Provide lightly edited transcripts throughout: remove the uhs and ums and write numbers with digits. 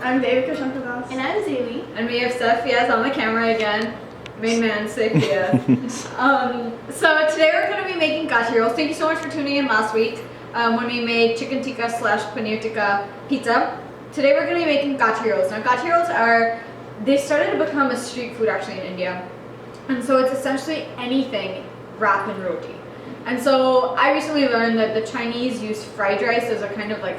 I'm Devika and And I'm Zuli. And we have Saif on the camera again. Main man, Saif. So today we're going to be making Kati rolls. Thank you so much for tuning in last week when we made chicken tikka / paneer tikka pizza. Today we're going to be making Kati rolls. Now Kati rolls they started to become a street food actually in India. And so it's essentially anything wrapped in roti. And so I recently learned that the Chinese use fried rice as a kind of like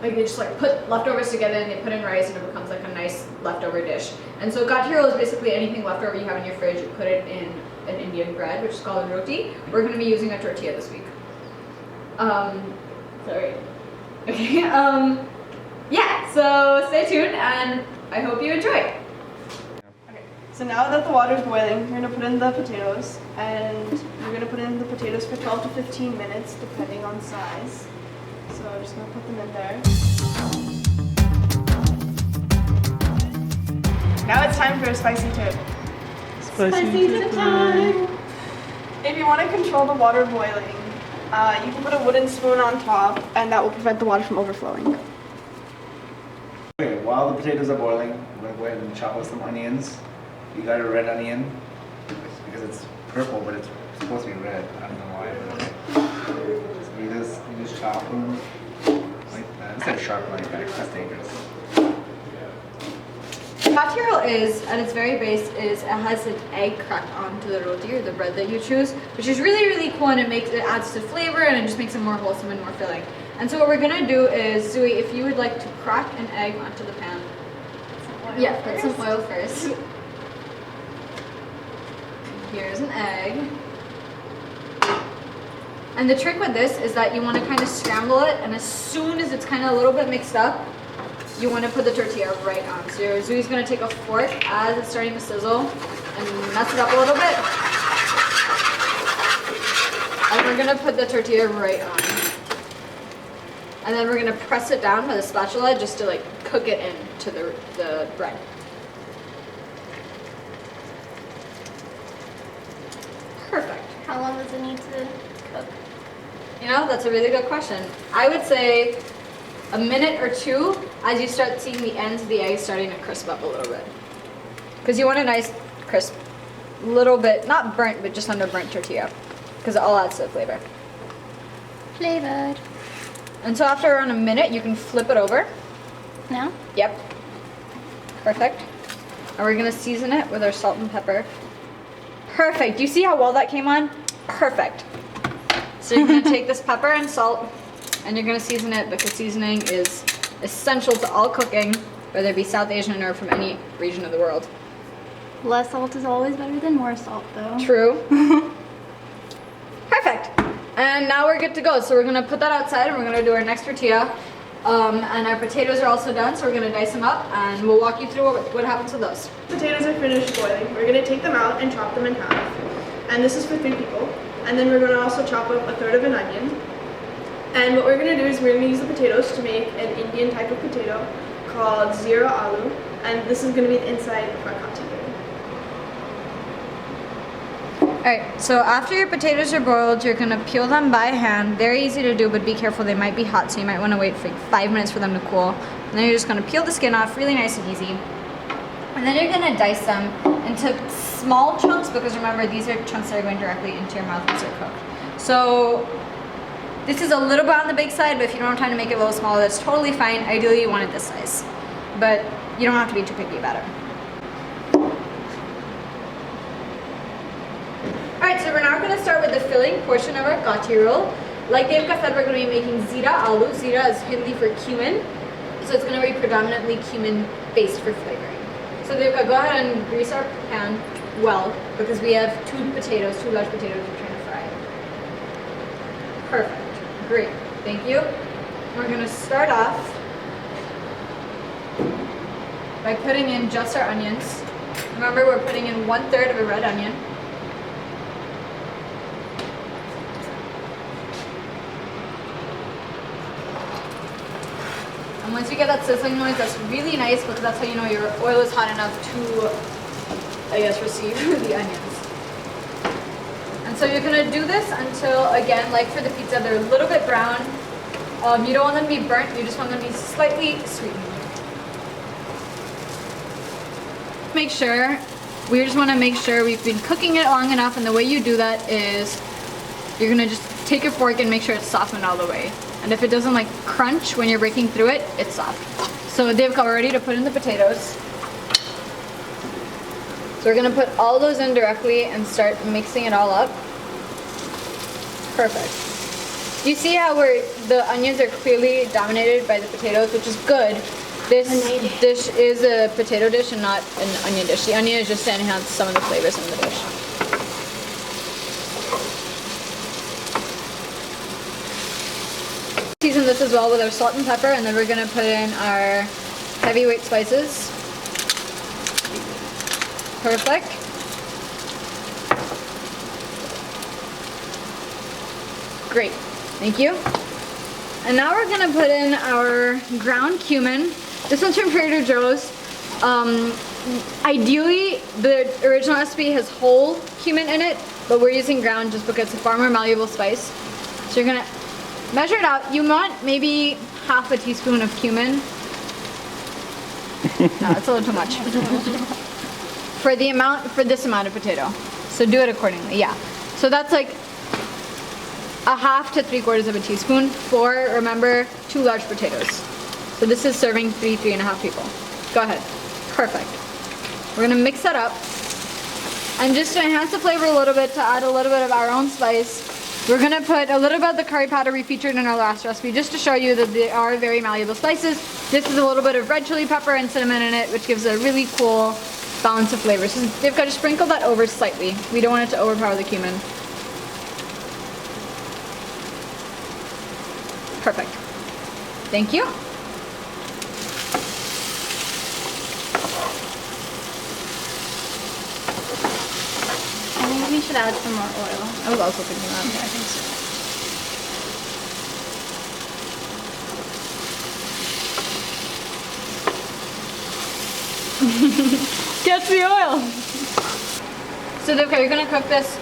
they just like put leftovers together and they put in rice and it becomes like a nice leftover dish. And so Kati roll is basically anything leftover you have in your fridge, you put it in an Indian bread, which is called roti. We're going to be using a tortilla this week. Sorry. Okay. Yeah, so stay tuned and I hope you enjoy. Okay, so now that the water is boiling, you're going to put in the potatoes, and you're going to put in the potatoes for 12 to 15 minutes, depending on size. So I'm just going to put them in there. Now it's time for a spicy tip. Spicy tip time! If you want to control the water boiling, you can put a wooden spoon on top, and that will prevent the water from overflowing. Okay, while the potatoes are boiling, I'm going to go ahead and chop up some onions. You got a red onion, because it's purple, but it's supposed to be red. I don't know why, but okay. So you just chop them like that. Instead of sharp knife, that's dangerous. Kati roll is, at its very base, it has an egg cracked onto the roti or the bread that you choose, which is really, really cool, and it adds to flavor and it just makes it more wholesome and more filling. And so what we're gonna do is, Zui, if you would like to crack an egg onto the pan. Yeah, put some oil first. Here's an egg. And the trick with this is that you want to kind of scramble it, and as soon as it's kind of a little bit mixed up, you want to put the tortilla right on. So Zui's going to take a fork as it's starting to sizzle and mess it up a little bit. And we're going to put the tortilla right on. And then we're going to press it down with a spatula just to like cook it into the bread. Perfect. How long does it need to cook? You know, that's a really good question. I would say a minute or two as you start seeing the ends of the egg starting to crisp up a little bit. Because you want a nice crisp, little bit, not burnt, but just under burnt tortilla. Because it all adds to the flavor. Flavored. And so after around a minute, you can flip it over. Now? Yep. Perfect. And we're going to season it with our salt and pepper. Perfect. Do you see how well that came on? Perfect. So you're going to take this pepper and salt and you're going to season it, because seasoning is essential to all cooking, whether it be South Asian or from any region of the world. Less salt is always better than more salt, though. True. Perfect. And now we're good to go. So we're going to put that outside and we're going to do our next tortilla. And our potatoes are also done, so we're going to dice them up and we'll walk you through what happens with those. Potatoes are finished boiling. We're going to take them out and chop them in half. And this is for 3 people. And then we're going to also chop up a third of an onion. And what we're going to do is we're going to use the potatoes to make an Indian type of potato called zira aloo. And this is going to be the inside of our Kati roll. Alright, so after your potatoes are boiled, you're going to peel them by hand. Very easy to do, but be careful, they might be hot, so you might want to wait for 5 minutes for them to cool. And then you're just going to peel the skin off, really nice and easy. And then you're going to dice them into small chunks, because remember, these are chunks that are going directly into your mouth once they're cooked. So this is a little bit on the big side, but if you don't have time to make it a little smaller, that's totally fine. Ideally, you want it this size. But you don't have to be too picky about it. Alright, so we're now going to start with the filling portion of our Kati roll. Like Devika said, we're going to be making zira aloo. Zira is Hindi for cumin, so it's going to be predominantly cumin based for flavoring. So Devika, go ahead and grease our pan well, because we have 2 large potatoes we're trying to fry. Perfect. Great. Thank you. We're going to start off by putting in just our onions. Remember, we're putting in 1/3 of a red onion. And once you get that sizzling noise, that's really nice, because that's how you know your oil is hot enough to, I guess, receive the onions. And so you're going to do this until, again, like for the pizza, they're a little bit brown. You don't want them to be burnt, you just want them to be slightly sweetened. make sure, we just want to make sure we've been cooking it long enough, and the way you do that is you're gonna just take a fork and make sure it's softened all the way. And if it doesn't like crunch when you're breaking through it, it's soft. So Devika, we're ready to put in the potatoes. So we're gonna put all those in directly and start mixing it all up. Perfect. You see how the onions are clearly dominated by the potatoes, which is good. This dish is a potato dish and not an onion dish. The onion is just to enhance some of the flavors in the dish. Season this as well with our salt and pepper, and then we're gonna put in our heavyweight spices. Perfect. Great, thank you. And now we're gonna put in our ground cumin. This one's from Trader Joe's. Ideally, the original recipe has whole cumin in it, but we're using ground just because it's a far more malleable spice. So you're gonna measure it out. You want maybe half a teaspoon of cumin. No, it's a little too much. For this amount of potato. So do it accordingly, yeah. So that's like a half to 3/4 of a teaspoon for, remember, 2 large potatoes. So this is serving 3.5 people. Go ahead. Perfect. We're gonna mix that up. And just to enhance the flavor a little bit, to add a little bit of our own spice, we're gonna put a little bit of the curry powder we featured in our last recipe, just to show you that they are very malleable spices. This is a little bit of red chili pepper and cinnamon in it, which gives a really cool balance of flavors. So they've got to sprinkle that over slightly. We don't want it to overpower the cumin. Perfect. Thank you. I think we should add some more oil. I was also thinking that. Yeah, I think so. Catch the oil! So okay, you're gonna cook this.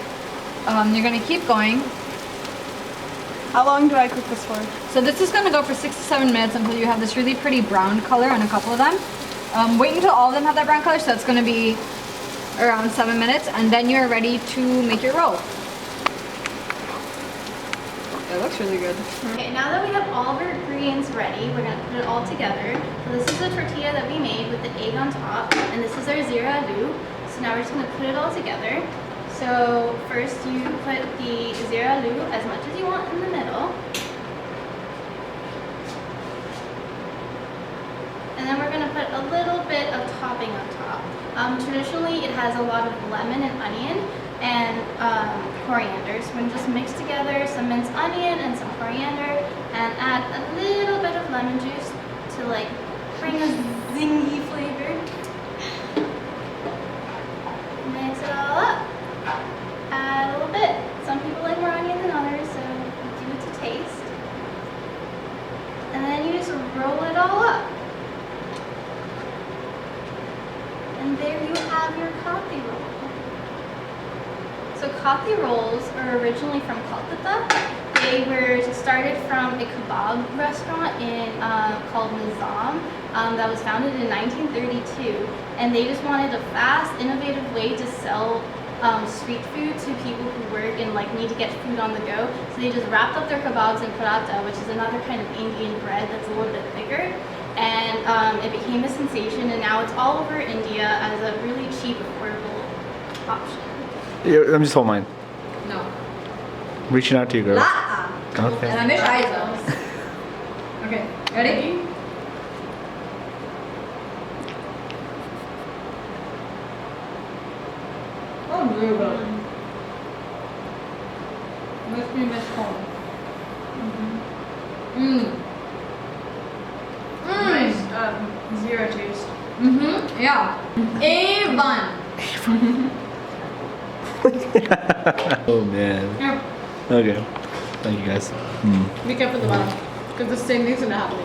You're gonna keep going. How long do I cook this for? So this is gonna go for 6 to 7 minutes until you have this really pretty brown color on a couple of them. Wait until all of them have that brown color, so that's gonna be around 7 minutes, and then you're ready to make your roll. It looks really good. Okay, now that we have all of our ingredients ready, we're gonna put it all together. So this is the tortilla that we made with the egg on top, and this is our zira aloo. So now we're just gonna put it all together. So first you put the zira aloo as much as you want in the middle. And then we're gonna put a little bit of topping on top. Traditionally, it has a lot of lemon and onion and coriander. So we're gonna just mix together some minced onion and some coriander and add a little bit of lemon juice to like bring a zingy flavor. Mix it all up. Add a little bit. Some people like more onion than others, so do it to taste. And then you just roll it all up. And there you have your Kati roll. So Kati rolls are originally from Kolkata. They were started from a kebab restaurant called Nizam that was founded in 1932. And they just wanted a fast, innovative way to sell street food to people who work and like need to get food on the go. So they just wrapped up their kebabs in paratha, which is another kind of Indian bread that's a little bit thicker. And it became a sensation, and now it's all over India as a really cheap, affordable option. Yeah, let me just hold mine. No. Reaching out to you, girl. La. Okay. And I miss eyes. Okay, ready? Oh, really good. Makes me miss home. Nice zero taste. Yeah. A1. Oh man. Yeah. Okay. Thank you guys. Be careful at the bottom, because the same thing's gonna happen.